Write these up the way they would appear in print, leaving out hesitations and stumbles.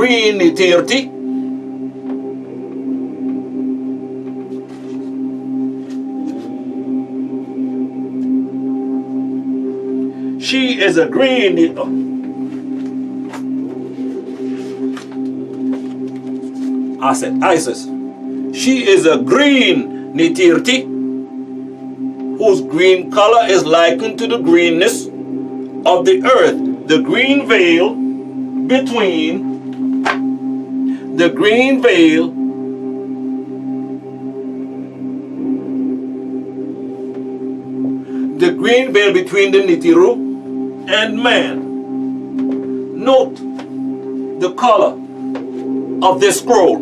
green Deity. She is a green I said Isis. She is a green Deity whose green color is likened to the greenness of the earth. The green veil between the green veil between the Nibiru and man. Note the color of this scroll.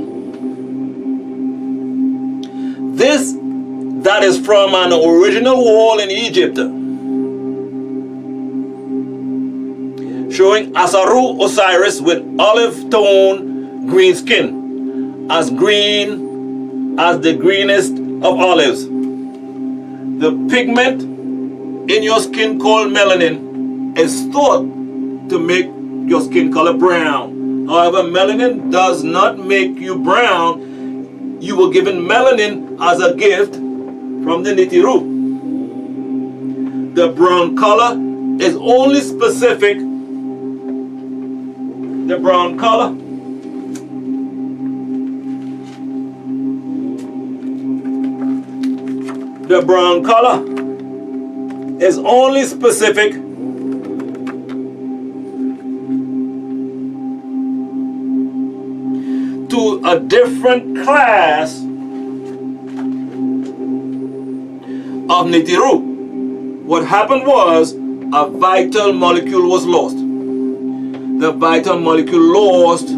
This that is from an original wall in Egypt, showing Asaru Osiris with olive tone green skin, as green as the greenest of olives. The pigment in your skin called melanin is thought to make your skin color brown. However, melanin does not make you brown. You were given melanin as a gift from the Nibiru. The brown color is only specific. The brown color is only specific to a different class of Nibiru. What happened was a vital molecule was lost. The vital molecule lost,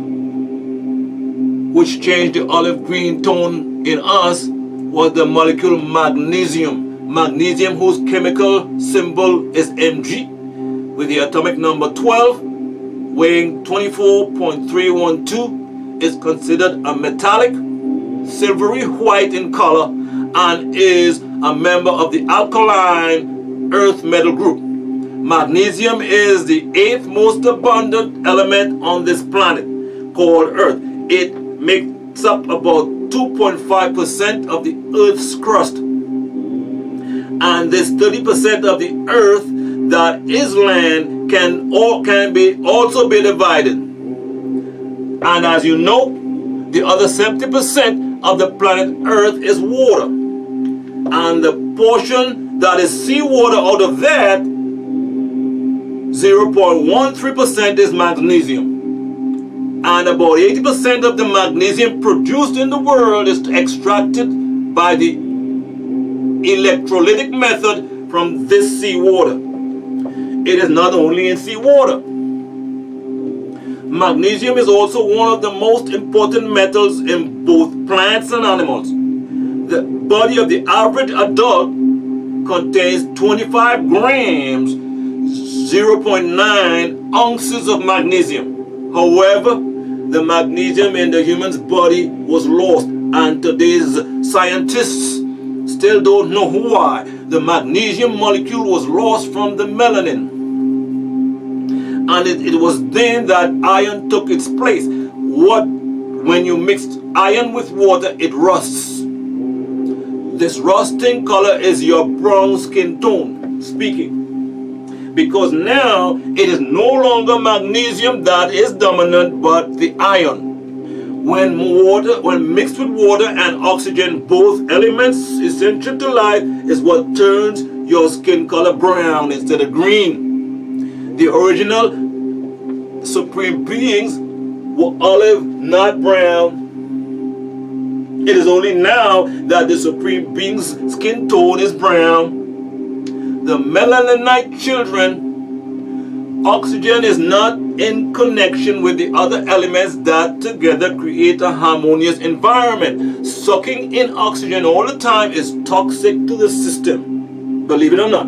which changed the olive green tone in us, was the molecule magnesium. Magnesium, whose chemical symbol is Mg, with the atomic number 12, weighing 24.312, is considered a metallic, silvery white in color, and is a member of the alkaline earth metal group. Magnesium is the 8th most abundant element on this planet called Earth. It makes up about 2.5% of the Earth's crust. And this 30% of the Earth that is land can also be divided. And as you know, the other 70% of the planet Earth is water. And the portion that is seawater, out of that, 0.13% is magnesium. And about 80% of the magnesium produced in the world is extracted by the electrolytic method from this seawater. It is not only in seawater. Magnesium is also one of the most important metals in both plants and animals. The body of the average adult contains 25 grams, 0.9 ounces of magnesium. However, the magnesium in the human's body was lost, and today's scientists still don't know why. The magnesium molecule was lost from the melanin. And it was then that iron took its place. When you mix iron with water, it rusts. This rusting color is your brown skin tone speaking. Because now it is no longer magnesium that is dominant, but the iron. When mixed with water and oxygen, both elements essential to life, is what turns your skin color brown instead of green. The original supreme beings were olive, not brown. It is only now that the supreme being's skin tone is brown. The melaninite children, oxygen is not in connection with the other elements that together create a harmonious environment. Sucking in oxygen all the time is toxic to the system, believe it or not.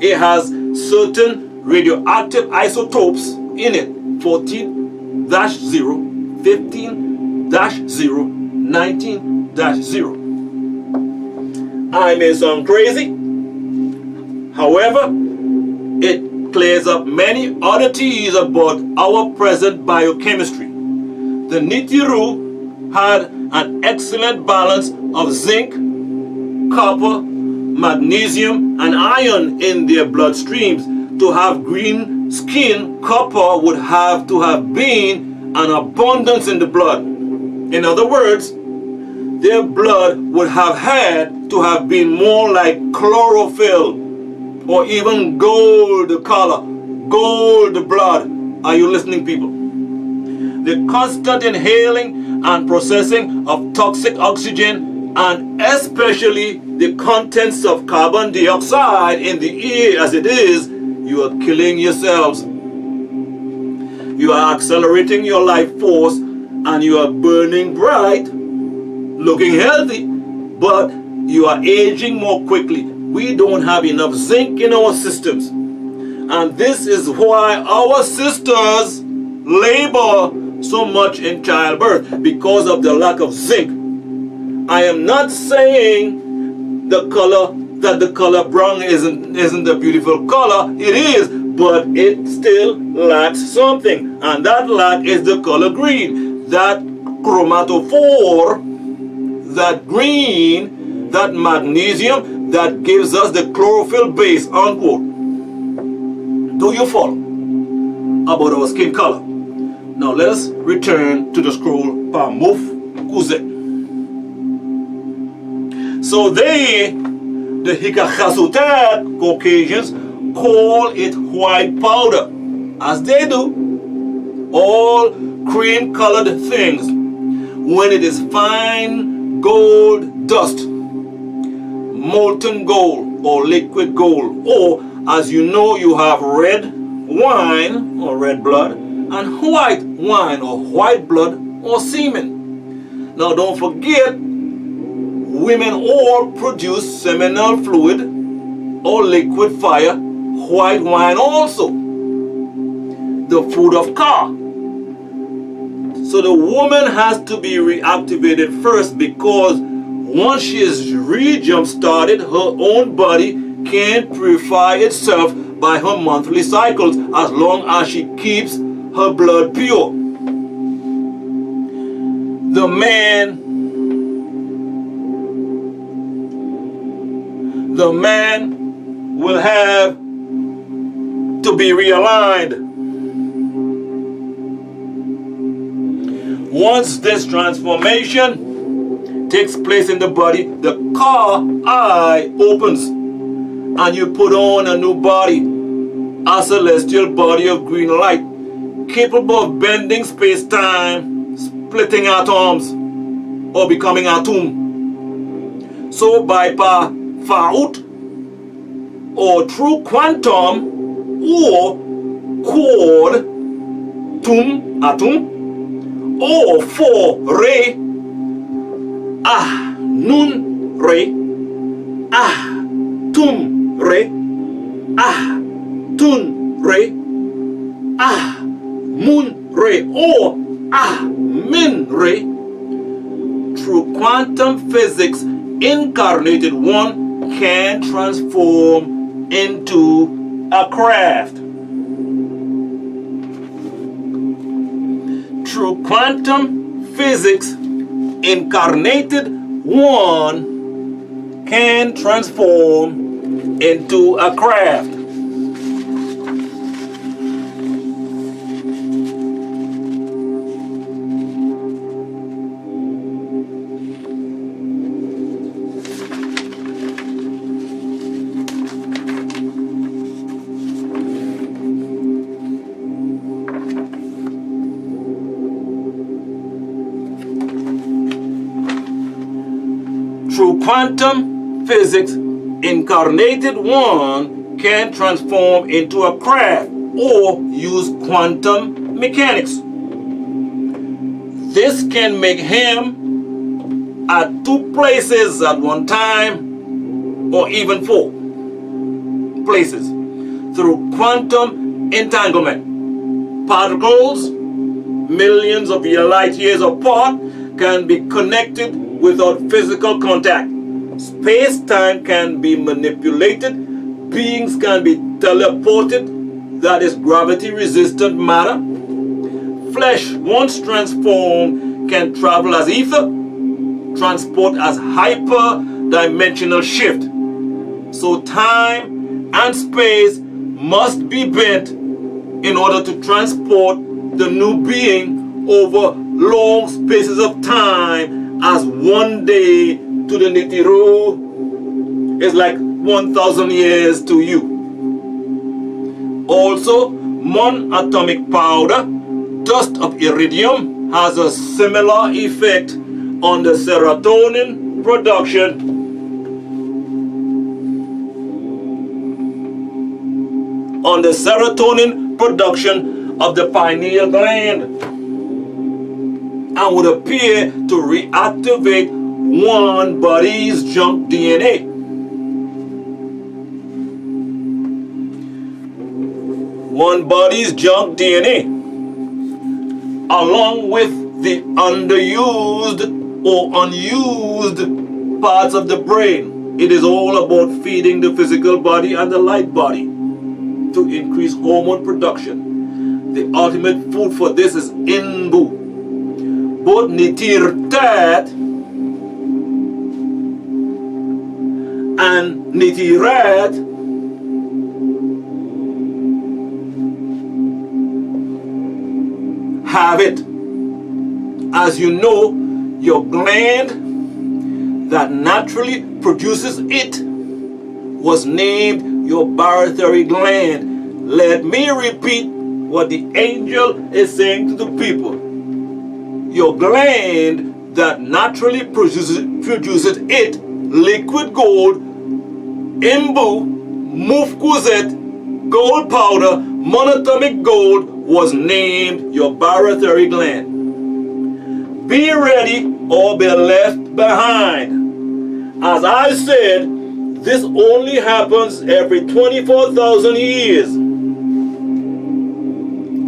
It has certain radioactive isotopes in it, 14-0, 15-0, 19-0. I may sound crazy. However, it clears up many oddities about our present biochemistry. The Nibiru had an excellent balance of zinc, copper, magnesium, and iron in their bloodstreams. To have green skin, copper would have to have been an abundance in the blood. In other words, their blood would have had to have been more like chlorophyll or even gold color, gold blood. Are you listening, people? The constant inhaling and processing of toxic oxygen, and especially the contents of carbon dioxide in the air as it is, you are killing yourselves. You are accelerating your life force and you are burning bright, looking healthy, but you are aging more quickly. We don't have enough zinc in our systems. And this is why our sisters labor so much in childbirth, because of the lack of zinc. I am not saying the color brown isn't a beautiful color. It is, but it still lacks something, and that lack is the color green. That chromatophore, that green, that magnesium that gives us the chlorophyll base, unquote. Do you follow about our skin color? Now let us return to the scroll Pamuf Kuze. So they, the Hikachasutet Caucasians, call it white powder, as they do all cream-colored things, when it is fine gold dust, molten gold or liquid gold, or as you know, you have red wine or red blood and white wine or white blood or semen. Now don't forget, women all produce seminal fluid or liquid fire, white wine also, the food of Ka. So the woman has to be reactivated first, because once she is re-jump started, her own body can purify itself by her monthly cycles, as long as she keeps her blood pure. The man will have to be realigned. Once this transformation takes place in the body, the Ka eye opens and you put on a new body, a celestial body of green light, capable of bending space-time, splitting atoms, or becoming atom. So by Parathyroid, or through quantum, or chord, atom, or for ray, nun ray, tum ray, tun ray, mun ray, or min ray. Through quantum physics, incarnated one can transform into a craft. Through quantum physics, incarnated one can transform into a craft. Through quantum physics, incarnated one can transform into a craft or use quantum mechanics. This can make him at two places at one time, or even four places, through quantum entanglement. Particles millions of light years apart can be connected without physical contact. Space-time can be manipulated. Beings can be teleported, that is gravity-resistant matter, flesh, once transformed, can travel as ether, transport as hyper-dimensional shift. So time and space must be bent in order to transport the new being over long spaces of time, as one day to the Nibiru is like 1,000 years to you. Also, monatomic powder, dust of iridium, has a similar effect on the serotonin production of the pineal gland, and would appear to reactivate one body's junk DNA. One body's junk DNA, along with the underused or unused parts of the brain. It is all about feeding the physical body and the light body to increase hormone production. The ultimate food for this is Inbu. Both Nitirtat and Nitirat have it. As you know, your gland that naturally produces it was named your Parathyroid gland. Let me repeat what the angel is saying to the people. Your gland that naturally produces it, liquid gold, imbu, mufkuzet, gold powder, monatomic gold, was named your Parathyroid gland. Be ready or be left behind. As I said, this only happens every 24,000 years.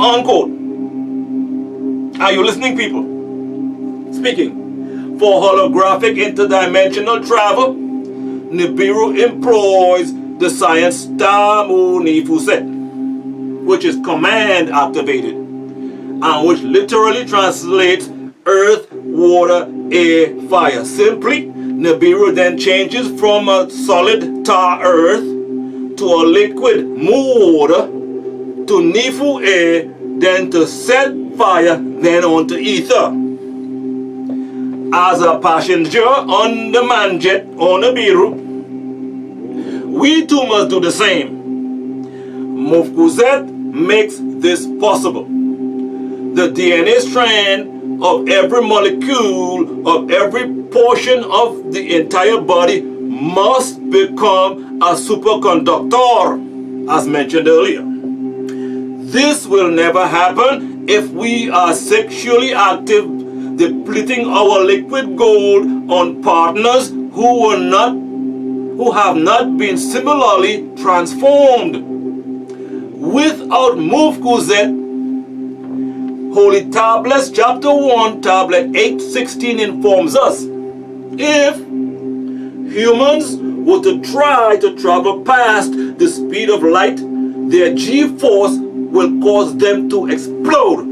Unquote. Are you listening, people? Speaking. For holographic interdimensional travel, Nibiru employs the science Tamu Nifuset, which is command activated, and which literally translates earth, water, air, fire. Simply, Nibiru then changes from a solid tar earth to a liquid mu water, to Nifu air, then to set fire, then on to ether. As a passenger on the manjet on Nibiru, we too must do the same. Mufkuzet makes this possible. The DNA strand of every molecule of every portion of the entire body must become a superconductor, as mentioned earlier. This will never happen if we are sexually active, depleting our liquid gold on partners who have not been similarly transformed. Without Mufkuzet, Holy Tablets, chapter 1, tablet 816 informs us, if humans were to try to travel past the speed of light, their G-force will cause them to explode.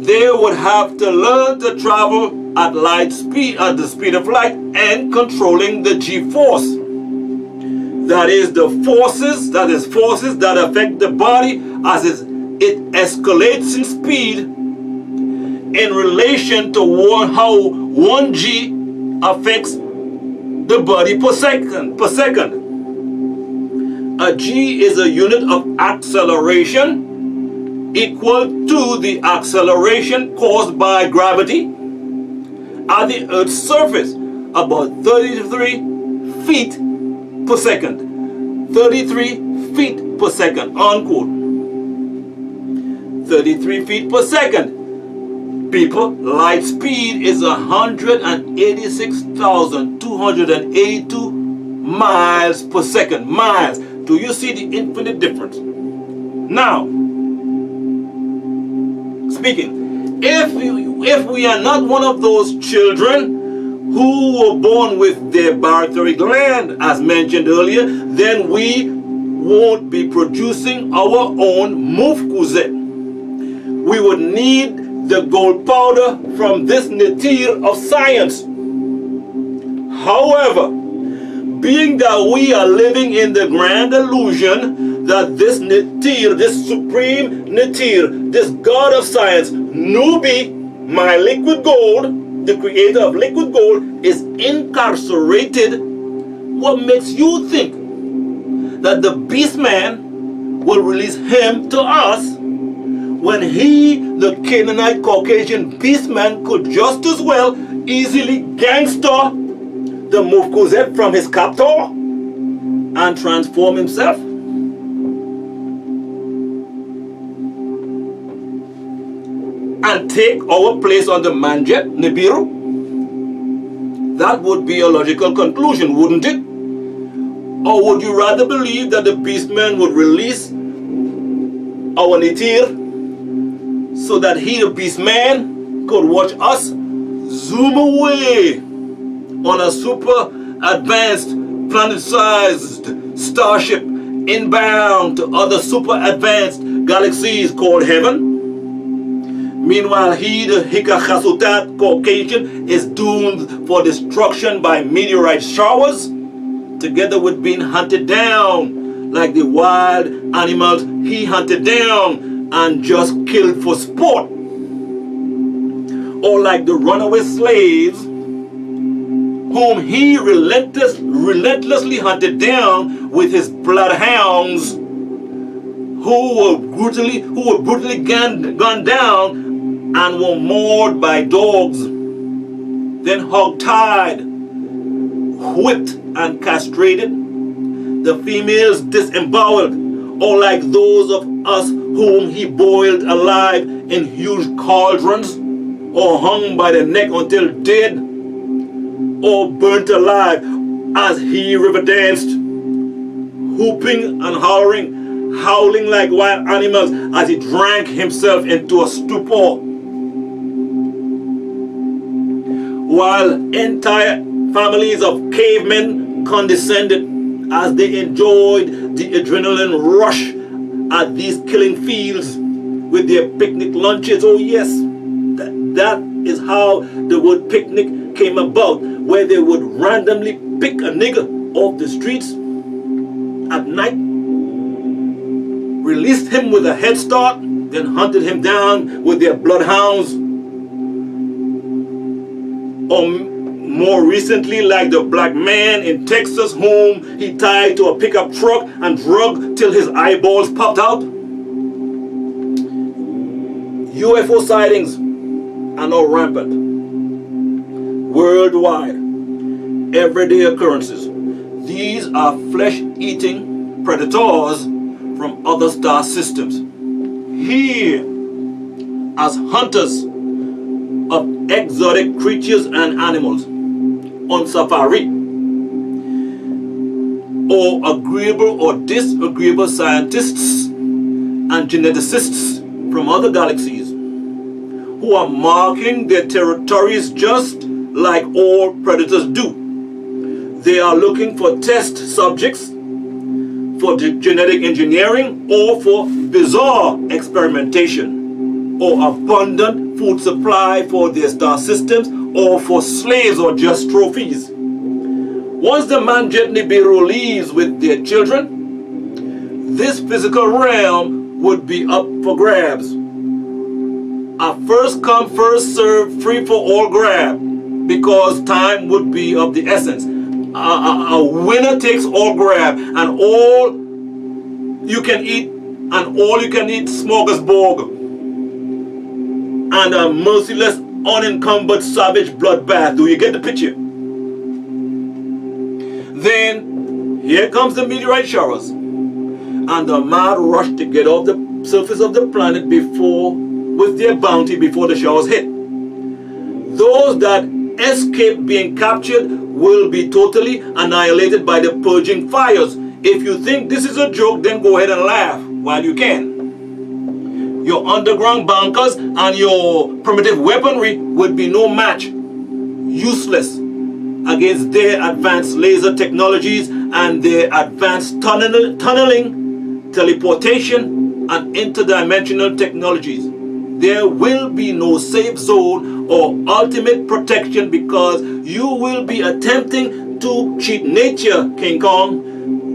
They would have to learn to travel at light speed, at the speed of light, and controlling the G-force. That is forces that affect the body as it escalates in speed in relation to how 1 G affects the body per second. A G is a unit of acceleration equal to the acceleration caused by gravity at the Earth's surface, about 33 feet per second. 33 feet per second, unquote. 33 feet per second. People, light speed is 186,282 miles per second. Miles. Do you see the infinite difference? Now, speaking, if we are not one of those children who were born with their Parathyroid gland, as mentioned earlier, then we won't be producing our own mufkuzet. We would need the gold powder from this natir of science. However, being that we are living in the grand illusion that this natir, this supreme natir, this god of science, Nubi, my liquid gold, the creator of liquid gold, is incarcerated, what makes you think that the beast man will release him to us when he, the Canaanite Caucasian beast man, could just as well easily gangster the Mufkuzet from his captor and transform himself? And take our place on the Manjet Nibiru? That would be a logical conclusion, wouldn't it? Or would you rather believe that the beastman would release our Nitir so that he, the beastman, could watch us zoom away on a super advanced planet-sized starship inbound to other super advanced galaxies called heaven? Meanwhile, he, the Hikachasutat Caucasian, is doomed for destruction by meteorite showers, together with being hunted down like the wild animals he hunted down and just killed for sport. Or like the runaway slaves whom he relentlessly hunted down with his bloodhounds, who were brutally gunned down and were mauled by dogs, then hog-tied, whipped and castrated, the females disemboweled, or like those of us whom he boiled alive in huge cauldrons, or hung by the neck until dead, or burnt alive as he river danced, whooping and howling like wild animals as he drank himself into a stupor. While entire families of cavemen condescended as they enjoyed the adrenaline rush at these killing fields with their picnic lunches. Oh yes, that is how the word picnic came about, where they would randomly pick a nigger off the streets at night, released him with a head start, then hunted him down with their bloodhounds. Or more recently, like the black man in Texas whom he tied to a pickup truck and drugged till his eyeballs popped out. UFO sightings are now rampant, worldwide, everyday occurrences. These are flesh-eating predators from other star systems, here as hunters of exotic creatures and animals on safari, or agreeable or disagreeable scientists and geneticists from other galaxies who are marking their territories just like all predators do. They are looking for test subjects, for genetic engineering, or for bizarre experimentation, or abundant food supply for their star systems, or for slaves or just trophies. Once the Manjet Nibiru leaves with their children, this physical realm would be up for grabs. A first come, first serve, free for all grab, because time would be of the essence. A winner takes all grab, and all you can eat smorgasbord, and a merciless, unencumbered, savage bloodbath. Do you get the picture? Then here comes the meteorite showers and the mad rush to get off the surface of the planet with their bounty before the showers hit. Those that escape being captured will be totally annihilated by the purging fires. If you think this is a joke, then go ahead and laugh while you can. Your underground bunkers and your primitive weaponry would be no match, useless, against their advanced laser technologies and their advanced tunneling teleportation, and interdimensional technologies. There will be no safe zone or ultimate protection because you will be attempting to cheat nature, King Kong.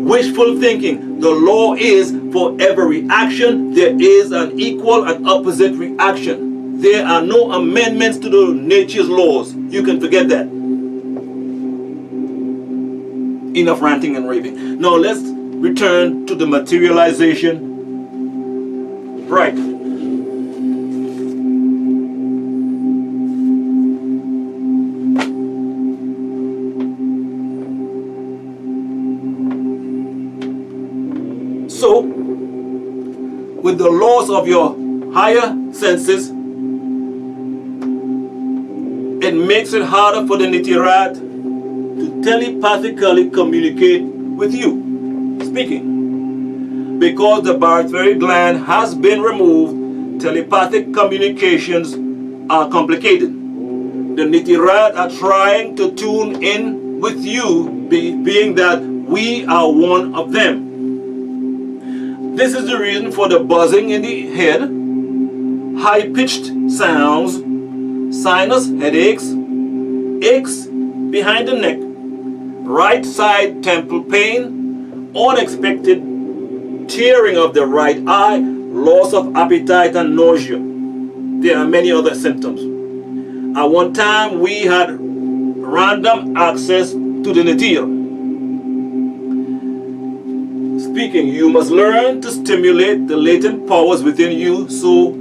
Wishful thinking. The law is for every action, there is an equal and opposite reaction. There are no amendments to the nature's laws. You can forget that. Enough ranting and raving. Now let's return to the materialization. Right. So, with the laws of your higher senses, it makes it harder for the Nitirad to telepathically communicate with you, speaking. Because the Parathyroid gland has been removed, telepathic communications are complicated. The Nitirad are trying to tune in with you, being that we are one of them. This is the reason for the buzzing in the head, high-pitched sounds, sinus headaches, aches behind the neck, right side temple pain, unexpected tearing of the right eye, loss of appetite and nausea. There are many other symptoms. At one time we had random access to the Nitir. Speaking, you must learn to stimulate the latent powers within you so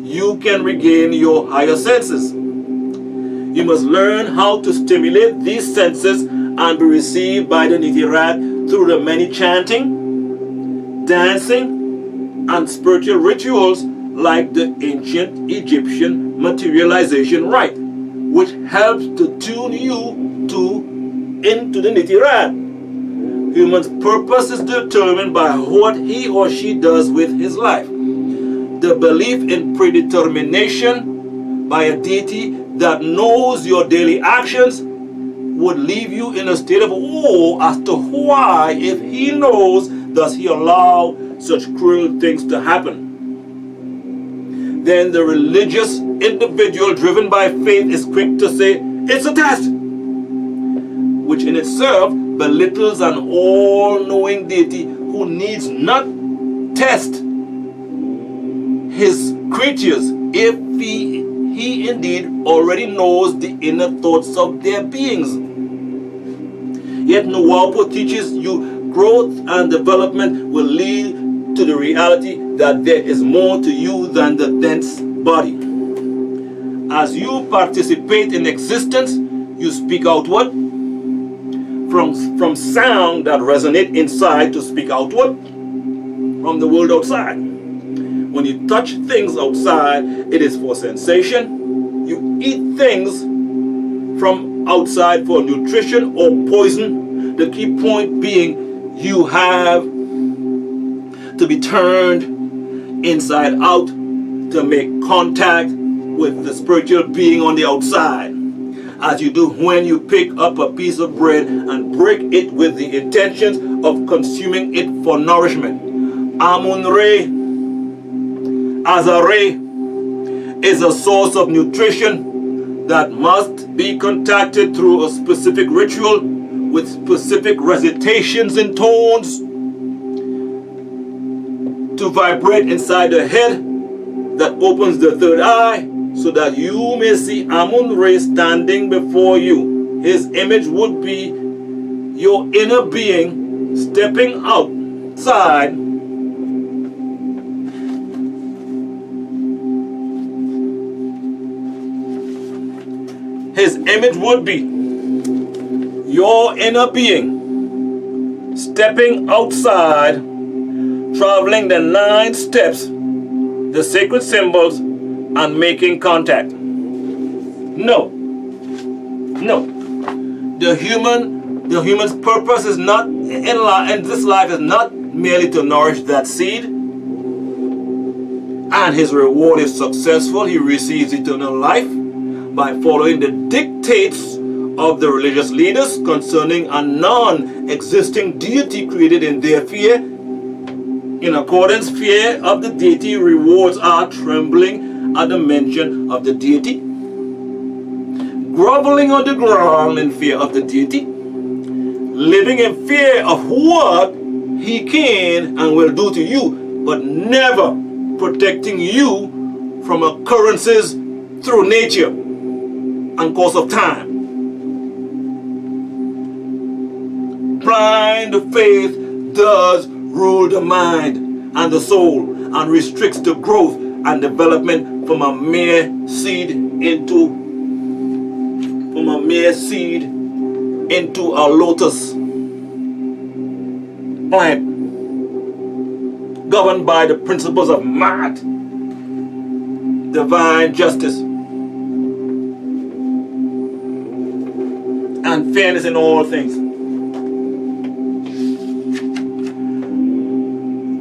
you can regain your higher senses. You must learn how to stimulate these senses and be received by the Nitirad through the many chanting, dancing, and spiritual rituals like the ancient Egyptian materialization rite, which helps to tune you into the Nitirad. Human's purpose is determined by what he or she does with his life. The belief in predetermination by a deity that knows your daily actions would leave you in a state of awe as to why, if he knows, does he allow such cruel things to happen. Then the religious individual driven by faith is quick to say, it's a test, which in itself belittles an all-knowing deity who needs not test his creatures if he indeed already knows the inner thoughts of their beings. Yet Nuwaupu teaches you growth and development will lead to the reality that there is more to you than the dense body. As you participate in existence, you speak outward. From sound that resonate inside to speak outward from the world outside. When you touch things outside, it is for sensation. You eat things from outside for nutrition or poison. The key point being you have to be turned inside out to make contact with the spiritual being on the outside. As you do when you pick up a piece of bread and break it with the intentions of consuming it for nourishment. Amun Re, as a ray, is a source of nutrition that must be contacted through a specific ritual with specific recitations and tones to vibrate inside the head that opens the third eye, so that you may see Amun Re standing before you. His image would be your inner being stepping outside His image would be your inner being stepping outside, traveling the 9 steps, the sacred symbols, and making contact. No. The human's purpose is not in this life is not merely to nourish that seed, and his reward is successful. He receives eternal life by following the dictates of the religious leaders concerning a non-existing deity created in their fear. In accordance, fear of the deity rewards our trembling at the mention of the deity, groveling on the ground in fear of the deity, living in fear of what he can and will do to you, but never protecting you from occurrences through nature and course of time. Blind faith does rule the mind and the soul and restricts the growth and development from a mere seed into a lotus plant, governed by the principles of Ma'at, divine justice, and fairness in all things.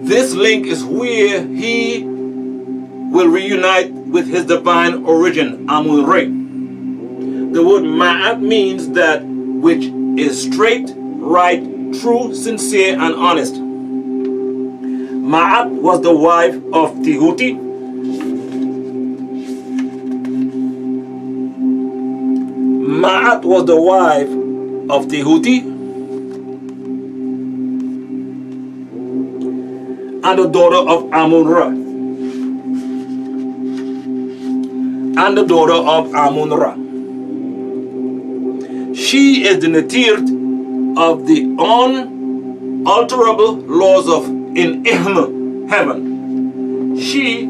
This link is where he will reunite with his divine origin, Amun. The word Ma'at means that which is straight, right, true, sincere, and honest. Ma'at was the wife of Tehuti. Ma'at was the wife of Tehuti and the daughter of Amun-Ra. She is the Natirt of the unalterable laws of in heaven. She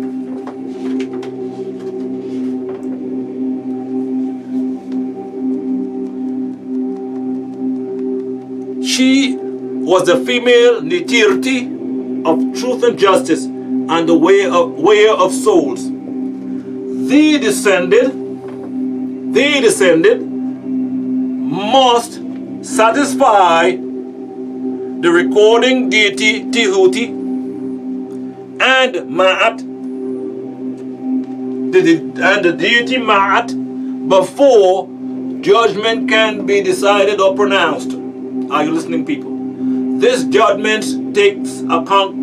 was the female Natirti of truth and justice and the weigher of souls. They descended must satisfy the recording deity Tehuti and Ma'at, the deity Ma'at, before judgment can be decided or pronounced. Are you listening, people? This judgment takes account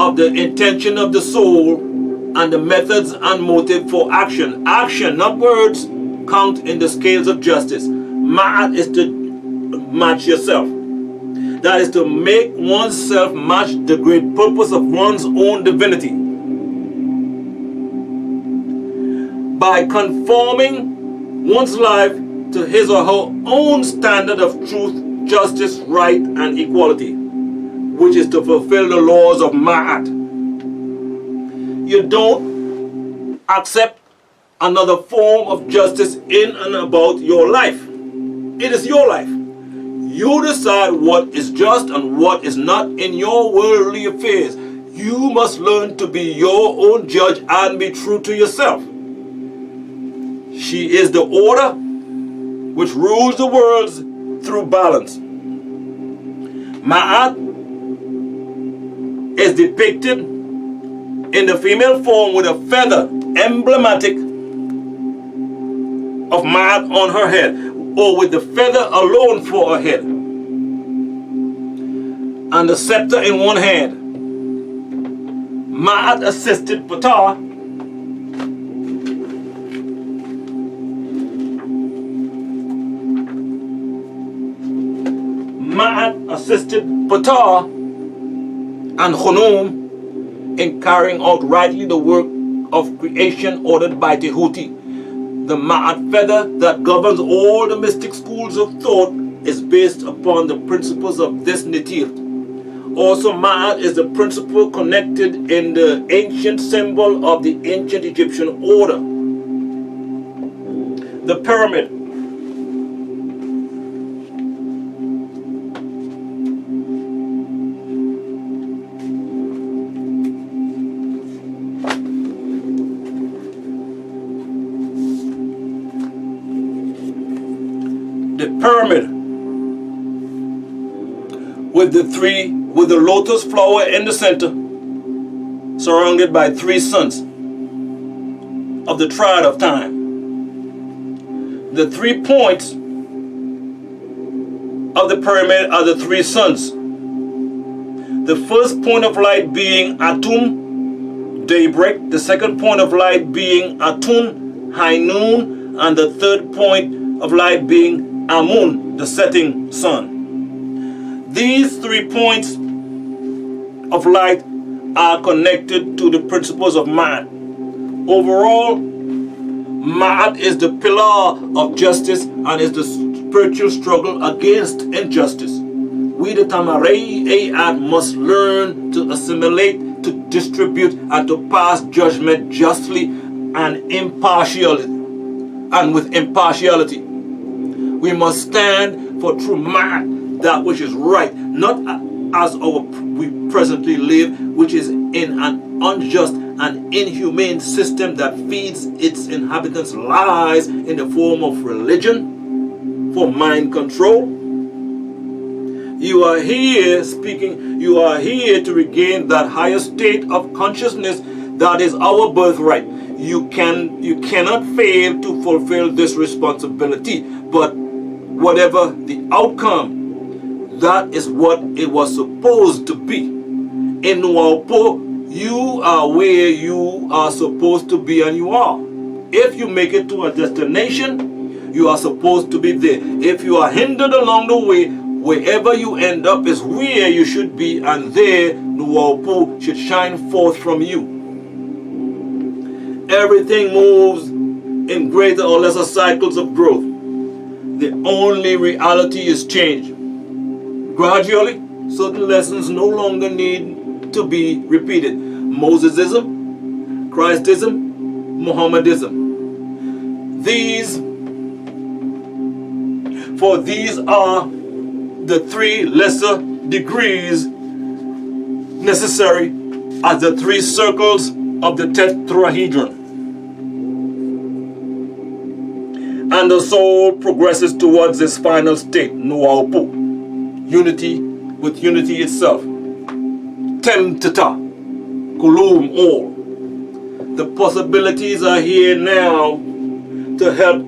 of the intention of the soul and the methods and motive for action. Action, not words, count in the scales of justice. Ma'at is to match yourself. That is to make oneself match the great purpose of one's own divinity. By conforming one's life to his or her own standard of truth, justice, right, and equality, which is to fulfill the laws of Ma'at. You don't accept another form of justice in and about your life. It is your life. You decide what is just and what is not in your worldly affairs. You must learn to be your own judge and be true to yourself. She is the order which rules the worlds through balance. Ma'at is depicted in the female form with a feather emblematic of Ma'at on her head, or with the feather alone for her head, and the scepter in one hand. Ma'at assisted Ptah and Khunum in carrying out rightly the work of creation ordered by Tehuti. The Ma'at feather that governs all the mystic schools of thought is based upon the principles of this Natirt. Also, Ma'at is the principle connected in the ancient symbol of the ancient Egyptian order, the pyramid. Pyramid with the lotus flower in the center, surrounded by 3 suns of the triad of time. The 3 points of the pyramid are the 3 suns. The first point of light being Atum, daybreak. The second point of light being Atun, high noon. And the third point of light being Amun, the setting sun. These 3 points of light are connected to the principles of Ma'at. Overall, Ma'at is the pillar of justice and is the spiritual struggle against injustice. We the Tamarei must learn to assimilate, to distribute, and to pass judgment justly and impartially, and with impartiality. We must stand for true Ma'at, that which is right, not as we presently live, which is in an unjust and inhumane system that feeds its inhabitants lies in the form of religion for mind control. You are here to regain that higher state of consciousness that is our birthright. You cannot fail to fulfill this responsibility, but whatever the outcome, that is what it was supposed to be. In Nuaupo, you are where you are supposed to be, and you are. If you make it to a destination, you are supposed to be there. If you are hindered along the way, wherever you end up is where you should be, and there Nuaupo should shine forth from you. Everything moves in greater or lesser cycles of growth. The only reality is change. Gradually, certain lessons no longer need to be repeated. Mosesism, Christism, Mohammedism. These are the 3 lesser degrees necessary as the 3 circles of the tetrahedron. And the soul progresses towards its final state, Nuaupo, unity with unity itself. Temtata, Kulum, all. The possibilities are here now to help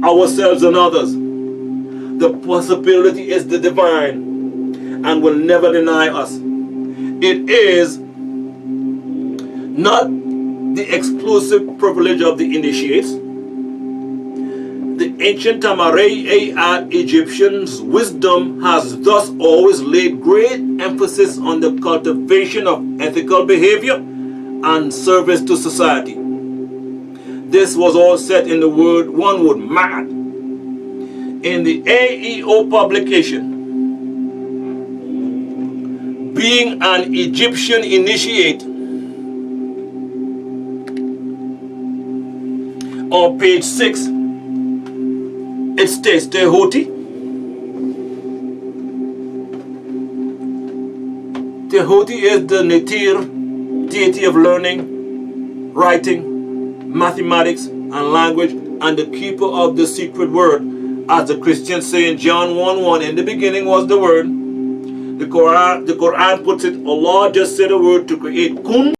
ourselves and others. The possibility is the divine and will never deny us. It is not the exclusive privilege of the initiates. The ancient Tamarei Egyptians' wisdom has thus always laid great emphasis on the cultivation of ethical behavior and service to society. This was all said in the one word, Ma'at. In the AEO publication, being an Egyptian initiate, on page 6, it states Tehuti. Tehuti is the Netir, deity of learning, writing, mathematics, and language, and the keeper of the secret word. As the Christians say in John 1:1, in the beginning was the word. The Quran puts it, Allah just said a word to create kun.